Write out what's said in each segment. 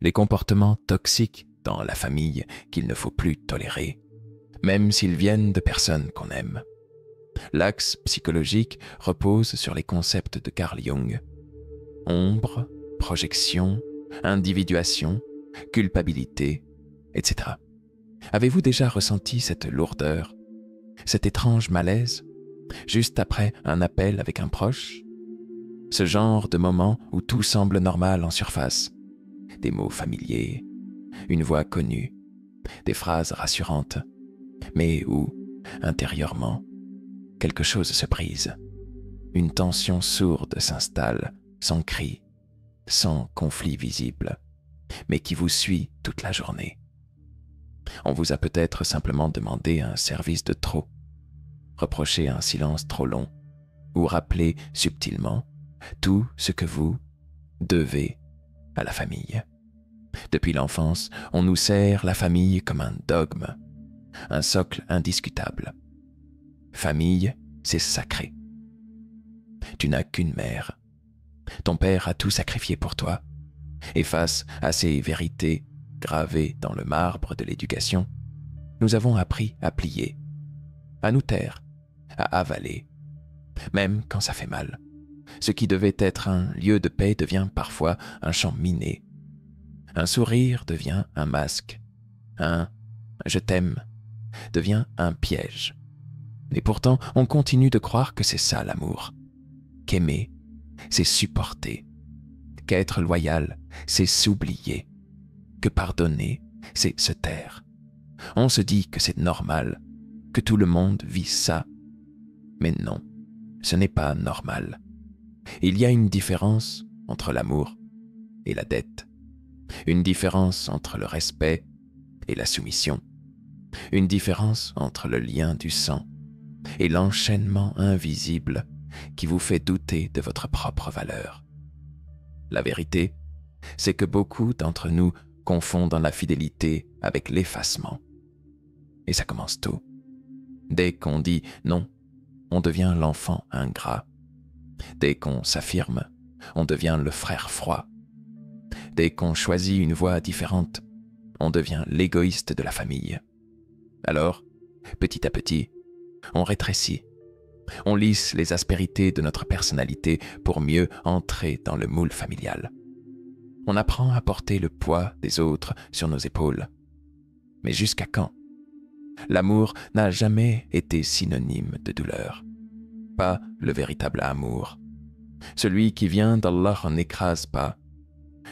les comportements toxiques dans la famille qu'il ne faut plus tolérer, même s'ils viennent de personnes qu'on aime. L'axe psychologique repose sur les concepts de Carl Jung. Ombre, projection, individuation, culpabilité, etc. Avez-vous déjà ressenti cette lourdeur, cet étrange malaise, juste après un appel avec un proche? Ce genre de moment où tout semble normal en surface. Des mots familiers, une voix connue, des phrases rassurantes, mais où, intérieurement, quelque chose se brise. Une tension sourde s'installe, sans cri, sans conflit visible, mais qui vous suit toute la journée. On vous a peut-être simplement demandé un service de trop, reproché un silence trop long, ou rappelé subtilement tout ce que vous devez à la famille. Depuis l'enfance, on nous sert la famille comme un dogme, un socle indiscutable. Famille, c'est sacré. Tu n'as qu'une mère. Ton père a tout sacrifié pour toi. Et face à ces vérités gravées dans le marbre de l'éducation, nous avons appris à plier, à nous taire, à avaler, même quand ça fait mal. Ce qui devait être un lieu de paix devient parfois un champ miné. Un sourire devient un masque. Un « je t'aime » devient un piège. Et pourtant, on continue de croire que c'est ça l'amour. Qu'aimer, c'est supporter. Qu'être loyal, c'est s'oublier. Que pardonner, c'est se taire. On se dit que c'est normal, que tout le monde vit ça. Mais non, ce n'est pas normal. Il y a une différence entre l'amour et la dette. Une différence entre le respect et la soumission. Une différence entre le lien du sang et l'enchaînement invisible qui vous fait douter de votre propre valeur. La vérité, c'est que beaucoup d'entre nous confondent la fidélité avec l'effacement. Et ça commence tôt. Dès qu'on dit non, on devient l'enfant ingrat. Dès qu'on s'affirme, on devient le frère froid. Dès qu'on choisit une voie différente, on devient l'égoïste de la famille. Alors, petit à petit, on rétrécit. On lisse les aspérités de notre personnalité pour mieux entrer dans le moule familial. On apprend à porter le poids des autres sur nos épaules. Mais jusqu'à quand? L'amour n'a jamais été synonyme de douleur. Pas le véritable amour. Celui qui vient d'Allah n'écrase pas,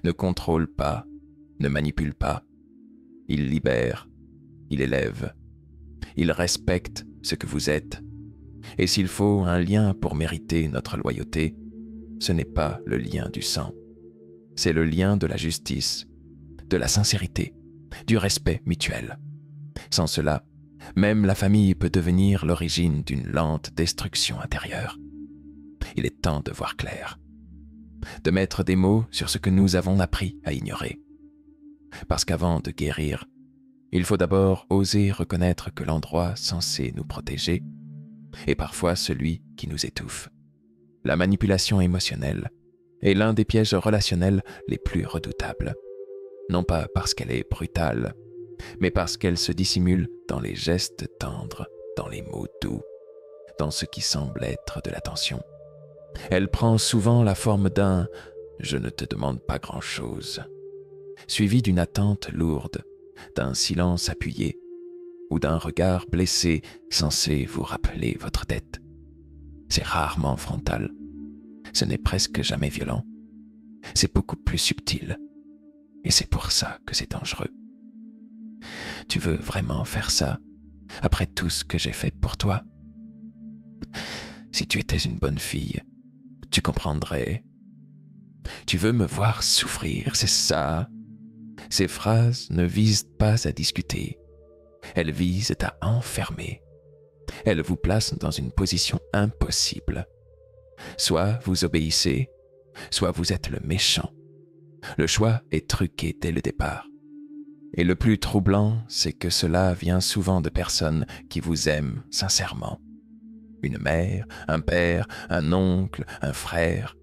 ne contrôle pas, ne manipule pas. Il libère, il élève, il respecte ce que vous êtes. Et s'il faut un lien pour mériter notre loyauté, ce n'est pas le lien du sang. C'est le lien de la justice, de la sincérité, du respect mutuel. Sans cela, même la famille peut devenir l'origine d'une lente destruction intérieure. Il est temps de voir clair, de mettre des mots sur ce que nous avons appris à ignorer. Parce qu'avant de guérir, il faut d'abord oser reconnaître que l'endroit censé nous protéger est parfois celui qui nous étouffe. La manipulation émotionnelle est l'un des pièges relationnels les plus redoutables. Non pas parce qu'elle est brutale, mais parce qu'elle se dissimule dans les gestes tendres, dans les mots doux, dans ce qui semble être de l'attention. Elle prend souvent la forme d'un « je ne te demande pas grand-chose », suivi d'une attente lourde, d'un silence appuyé ou d'un regard blessé censé vous rappeler votre dette. C'est rarement frontal, ce n'est presque jamais violent, c'est beaucoup plus subtil, et c'est pour ça que c'est dangereux. Tu veux vraiment faire ça, après tout ce que j'ai fait pour toi? Si tu étais une bonne fille, tu comprendrais. Tu veux me voir souffrir, c'est ça? Ces phrases ne visent pas à discuter, elles visent à enfermer. Elles vous placent dans une position impossible. Soit vous obéissez, soit vous êtes le méchant. Le choix est truqué dès le départ. Et le plus troublant, c'est que cela vient souvent de personnes qui vous aiment sincèrement. Une mère, un père, un oncle, un frère,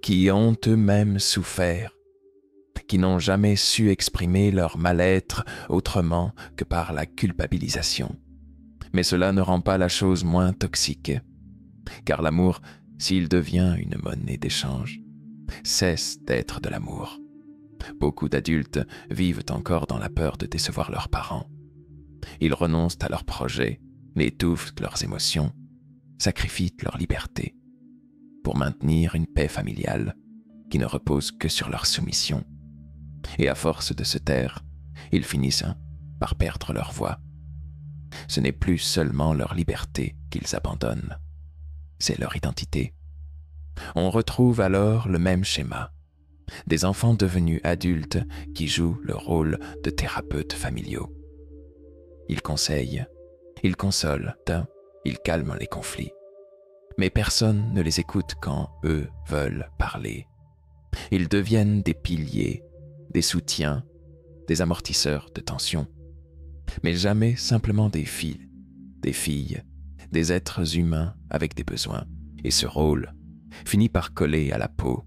qui ont eux-mêmes souffert, qui n'ont jamais su exprimer leur mal-être autrement que par la culpabilisation. Mais cela ne rend pas la chose moins toxique, car l'amour, s'il devient une monnaie d'échange, cesse d'être de l'amour. Beaucoup d'adultes vivent encore dans la peur de décevoir leurs parents. Ils renoncent à leurs projets, étouffent leurs émotions, sacrifient leur liberté pour maintenir une paix familiale qui ne repose que sur leur soumission. Et à force de se taire, ils finissent par perdre leur voix. Ce n'est plus seulement leur liberté qu'ils abandonnent, c'est leur identité. On retrouve alors le même schéma. Des enfants devenus adultes qui jouent le rôle de thérapeutes familiaux. Ils conseillent, ils consolent, ils calment les conflits. Mais personne ne les écoute quand eux veulent parler. Ils deviennent des piliers, des soutiens, des amortisseurs de tension. Mais jamais simplement des filles, des êtres humains avec des besoins. Et ce rôle finit par coller à la peau.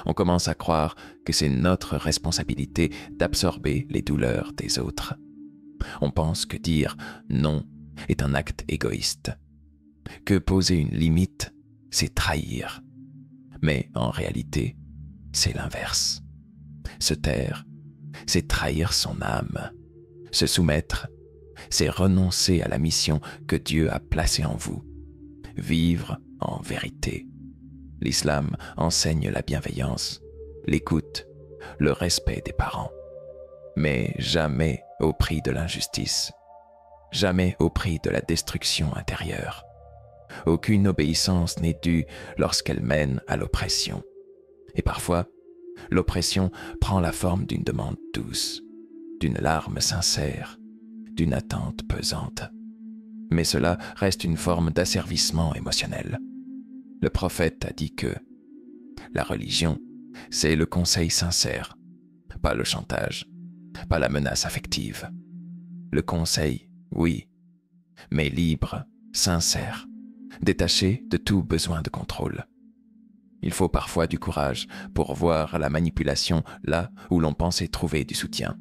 On commence à croire que c'est notre responsabilité d'absorber les douleurs des autres. On pense que dire non est un acte égoïste, que poser une limite, c'est trahir. Mais en réalité, c'est l'inverse. Se taire, c'est trahir son âme. Se soumettre, c'est renoncer à la mission que Dieu a placée en vous. Vivre en vérité. L'islam enseigne la bienveillance, l'écoute, le respect des parents. Mais jamais au prix de l'injustice. Jamais au prix de la destruction intérieure. Aucune obéissance n'est due lorsqu'elle mène à l'oppression. Et parfois, l'oppression prend la forme d'une demande douce, d'une larme sincère, d'une attente pesante. Mais cela reste une forme d'asservissement émotionnel. Le prophète a dit que la religion, c'est le conseil sincère, pas le chantage, pas la menace affective. Le conseil, oui, mais libre, sincère, détaché de tout besoin de contrôle. Il faut parfois du courage pour voir la manipulation là où l'on pensait trouver du soutien.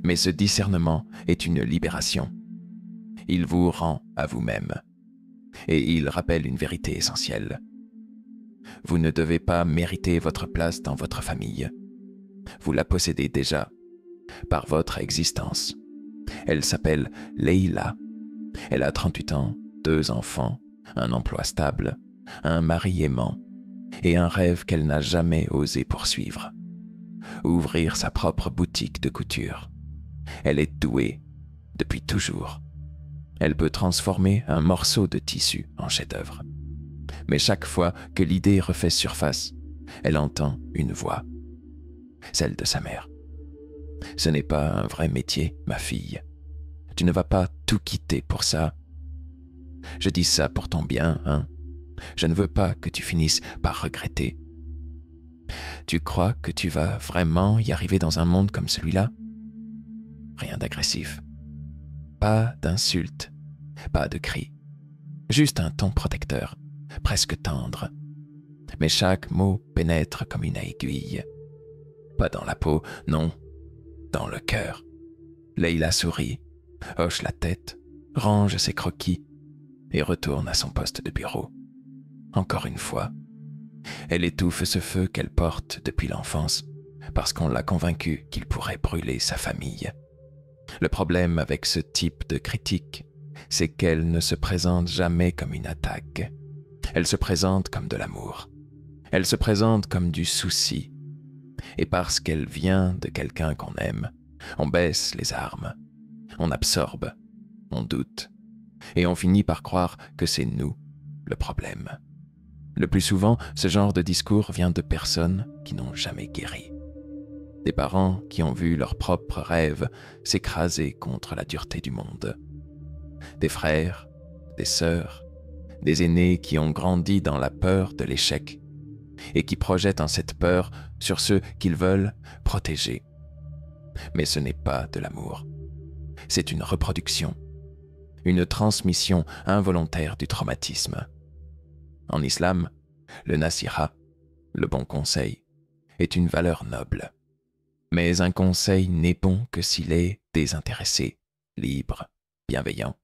Mais ce discernement est une libération. Il vous rend à vous-même. Et il rappelle une vérité essentielle. Vous ne devez pas mériter votre place dans votre famille. Vous la possédez déjà, par votre existence. Elle s'appelle Leïla. Elle a 38 ans, 2 enfants, un emploi stable, un mari aimant et un rêve qu'elle n'a jamais osé poursuivre. Ouvrir sa propre boutique de couture. Elle est douée, depuis toujours. Elle peut transformer un morceau de tissu en chef-d'œuvre. Mais chaque fois que l'idée refait surface, elle entend une voix, celle de sa mère. Ce n'est pas un vrai métier, ma fille. Tu ne vas pas tout quitter pour ça. Je dis ça pour ton bien, hein. Je ne veux pas que tu finisses par regretter. Tu crois que tu vas vraiment y arriver dans un monde comme celui-là? Rien d'agressif. Pas d'insultes, pas de cris. Juste un ton protecteur, presque tendre. Mais chaque mot pénètre comme une aiguille. Pas dans la peau, non, dans le cœur. Leïla sourit, hoche la tête, range ses croquis et retourne à son poste de bureau. Encore une fois, elle étouffe ce feu qu'elle porte depuis l'enfance parce qu'on l'a convaincue qu'il pourrait brûler sa famille. Le problème avec ce type de critique, c'est qu'elle ne se présente jamais comme une attaque. Elle se présente comme de l'amour. Elle se présente comme du souci. Et parce qu'elle vient de quelqu'un qu'on aime, on baisse les armes, on absorbe, on doute, et on finit par croire que c'est nous le problème. Le plus souvent, ce genre de discours vient de personnes qui n'ont jamais guéri. Des parents qui ont vu leurs propres rêves s'écraser contre la dureté du monde. Des frères, des sœurs, des aînés qui ont grandi dans la peur de l'échec et qui projettent en cette peur sur ceux qu'ils veulent protéger. Mais ce n'est pas de l'amour. C'est une reproduction, une transmission involontaire du traumatisme. En islam, le nasiha, le bon conseil, est une valeur noble. Mais un conseil n'est bon que s'il est désintéressé, libre, bienveillant.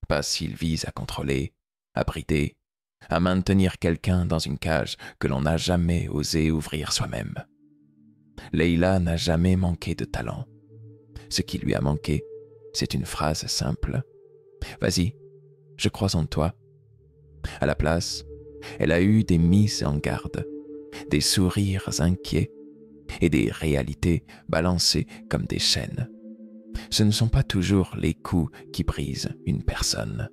Pas s'il vise à contrôler, à brider, à maintenir quelqu'un dans une cage que l'on n'a jamais osé ouvrir soi-même. Leila n'a jamais manqué de talent. Ce qui lui a manqué, c'est une phrase simple. « Vas-y, je crois en toi. » À la place, elle a eu des mises en garde, des sourires inquiets et des réalités balancées comme des chaînes. Ce ne sont pas toujours les coups qui brisent une personne.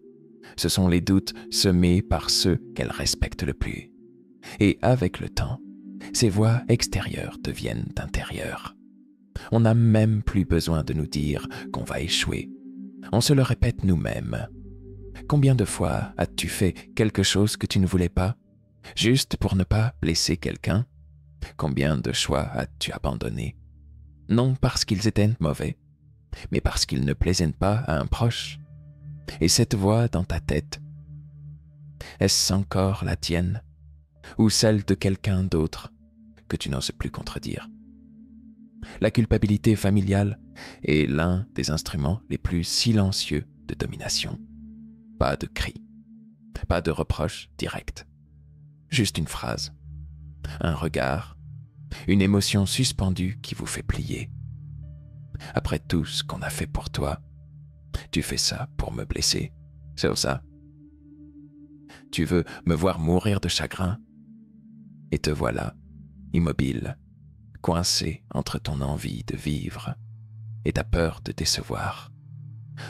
Ce sont les doutes semés par ceux qu'elle respecte le plus. Et avec le temps, ces voix extérieures deviennent intérieures. On n'a même plus besoin de nous dire qu'on va échouer. On se le répète nous-mêmes. Combien de fois as-tu fait quelque chose que tu ne voulais pas, juste pour ne pas blesser quelqu'un? Combien de choix as-tu abandonnés? Non parce qu'ils étaient mauvais, mais parce qu'ils ne plaisaient pas à un proche. Et cette voix dans ta tête, est-ce encore la tienne ou celle de quelqu'un d'autre que tu n'oses plus contredire? La culpabilité familiale est l'un des instruments les plus silencieux de domination. Pas de cris, pas de reproches directs, juste une phrase, un regard, une émotion suspendue qui vous fait plier. Après tout ce qu'on a fait pour toi, tu fais ça pour me blesser, c'est ça? Tu veux me voir mourir de chagrin? Et te voilà, immobile, coincé entre ton envie de vivre et ta peur de décevoir,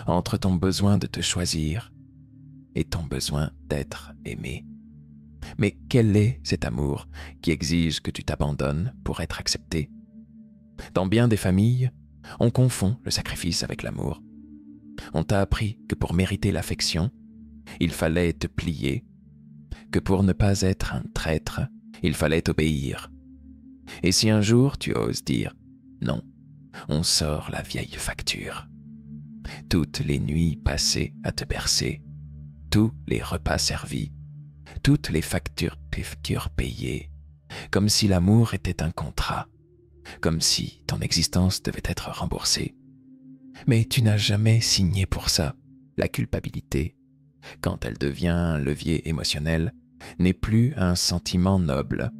entre ton besoin de te choisir et ton besoin d'être aimé. Mais quel est cet amour qui exige que tu t'abandonnes pour être accepté? Dans bien des familles, on confond le sacrifice avec l'amour. On t'a appris que pour mériter l'affection, il fallait te plier, que pour ne pas être un traître, il fallait obéir. Et si un jour tu oses dire « non », on sort la vieille facture. Toutes les nuits passées à te bercer, tous les repas servis, toutes les factures payées, comme si l'amour était un contrat, comme si ton existence devait être remboursée. Mais tu n'as jamais signé pour ça. La culpabilité, quand elle devient un levier émotionnel, n'est plus un sentiment noble.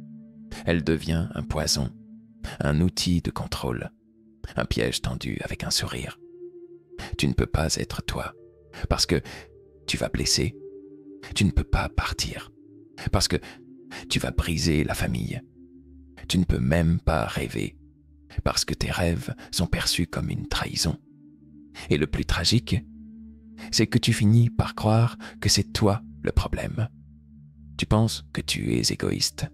Elle devient un poison, un outil de contrôle, un piège tendu avec un sourire. Tu ne peux pas être toi, parce que tu vas blesser. Tu ne peux pas partir, parce que tu vas briser la famille. Tu ne peux même pas rêver, parce que tes rêves sont perçus comme une trahison. Et le plus tragique, c'est que tu finis par croire que c'est toi le problème. Tu penses que tu es égoïste,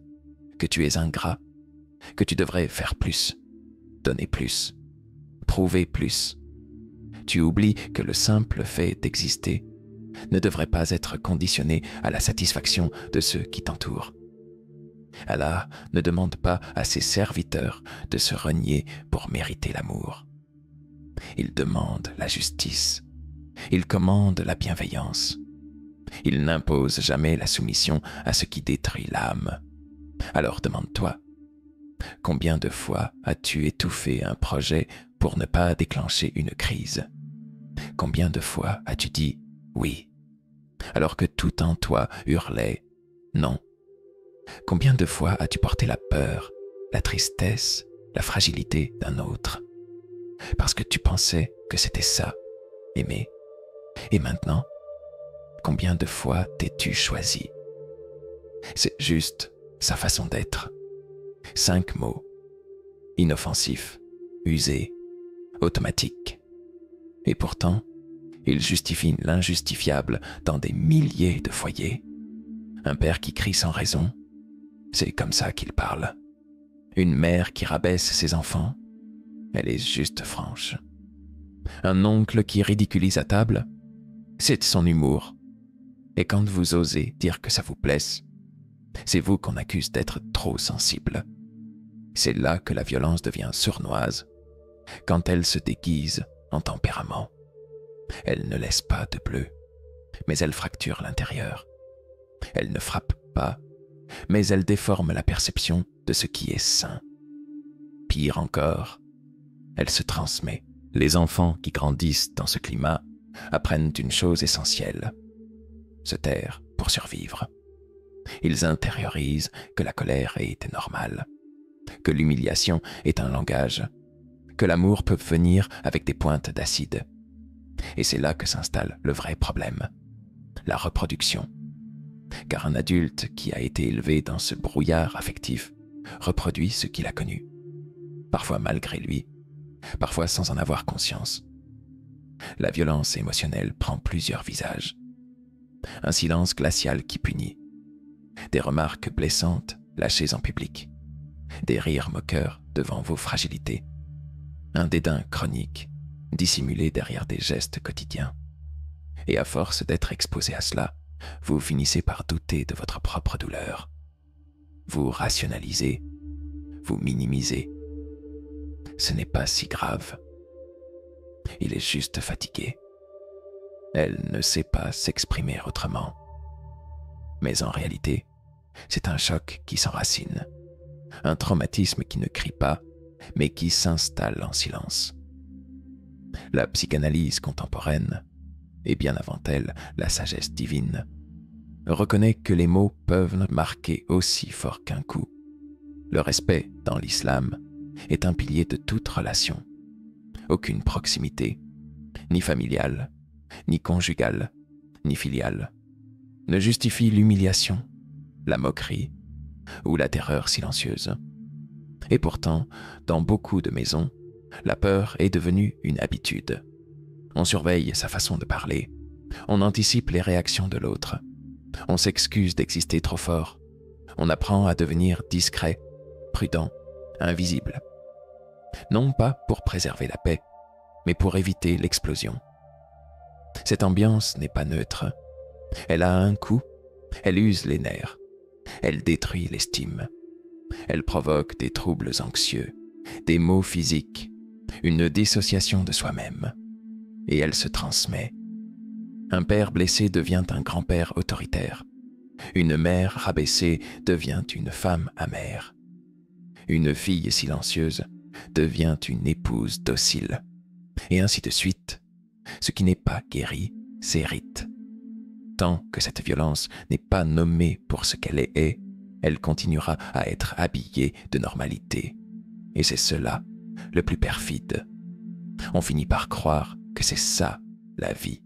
que tu es ingrat, que tu devrais faire plus, donner plus, prouver plus. Tu oublies que le simple fait d'exister ne devrait pas être conditionné à la satisfaction de ceux qui t'entourent. Allah ne demande pas à ses serviteurs de se renier pour mériter l'amour. Il demande la justice. Il commande la bienveillance. Il n'impose jamais la soumission à ce qui détruit l'âme. Alors demande-toi, combien de fois as-tu étouffé un projet pour ne pas déclencher une crise? Combien de fois as-tu dit oui, alors que tout en toi hurlait non? Combien de fois as-tu porté la peur, la tristesse, la fragilité d'un autre, parce que tu pensais que c'était ça, aimer? Et maintenant, combien de fois t'es-tu choisi? C'est juste sa façon d'être. 5 mots, inoffensifs, usés, automatiques. Et pourtant, il justifie l'injustifiable dans des milliers de foyers. Un père qui crie sans raison, c'est comme ça qu'il parle. Une mère qui rabaisse ses enfants, elle est juste franche. Un oncle qui ridiculise à table, c'est son humour. Et quand vous osez dire que ça vous blesse, c'est vous qu'on accuse d'être trop sensible. C'est là que la violence devient sournoise, quand elle se déguise en tempérament. Elle ne laisse pas de bleu, mais elle fracture l'intérieur. Elle ne frappe pas, mais elle déforme la perception de ce qui est sain. Pire encore, elle se transmet. Les enfants qui grandissent dans ce climat apprennent une chose essentielle: se taire pour survivre. Ils intériorisent que la colère est normale, que l'humiliation est un langage, que l'amour peut venir avec des pointes d'acide. Et c'est là que s'installe le vrai problème: la reproduction. Car un adulte qui a été élevé dans ce brouillard affectif reproduit ce qu'il a connu, parfois malgré lui, parfois sans en avoir conscience. La violence émotionnelle prend plusieurs visages. Un silence glacial qui punit, des remarques blessantes lâchées en public, des rires moqueurs devant vos fragilités, un dédain chronique dissimulé derrière des gestes quotidiens. Et à force d'être exposé à cela, vous finissez par douter de votre propre douleur. Vous rationalisez, vous minimisez. Ce n'est pas si grave. Il est juste fatigué. Elle ne sait pas s'exprimer autrement. Mais en réalité, c'est un choc qui s'enracine, un traumatisme qui ne crie pas, mais qui s'installe en silence. La psychanalyse contemporaine, et bien avant elle, la sagesse divine, reconnaît que les mots peuvent marquer aussi fort qu'un coup. Le respect, dans l'islam, est un pilier de toute relation. Aucune proximité, ni familiale, ni conjugale, ni filiale, ne justifie l'humiliation, la moquerie ou la terreur silencieuse. Et pourtant, dans beaucoup de maisons, la peur est devenue une habitude. On surveille sa façon de parler, on anticipe les réactions de l'autre, on s'excuse d'exister trop fort, on apprend à devenir discret, prudent, invisible. Non pas pour préserver la paix, mais pour éviter l'explosion. Cette ambiance n'est pas neutre. Elle a un coût, elle use les nerfs, elle détruit l'estime, elle provoque des troubles anxieux, des maux physiques, une dissociation de soi-même, et elle se transmet. Un père blessé devient un grand-père autoritaire, une mère rabaissée devient une femme amère, une fille silencieuse devient une épouse docile, et ainsi de suite. Ce qui n'est pas guéri s'hérite. Tant que cette violence n'est pas nommée pour ce qu'elle est, elle continuera à être habillée de normalité. Et c'est cela le plus perfide. On finit par croire que c'est ça la vie.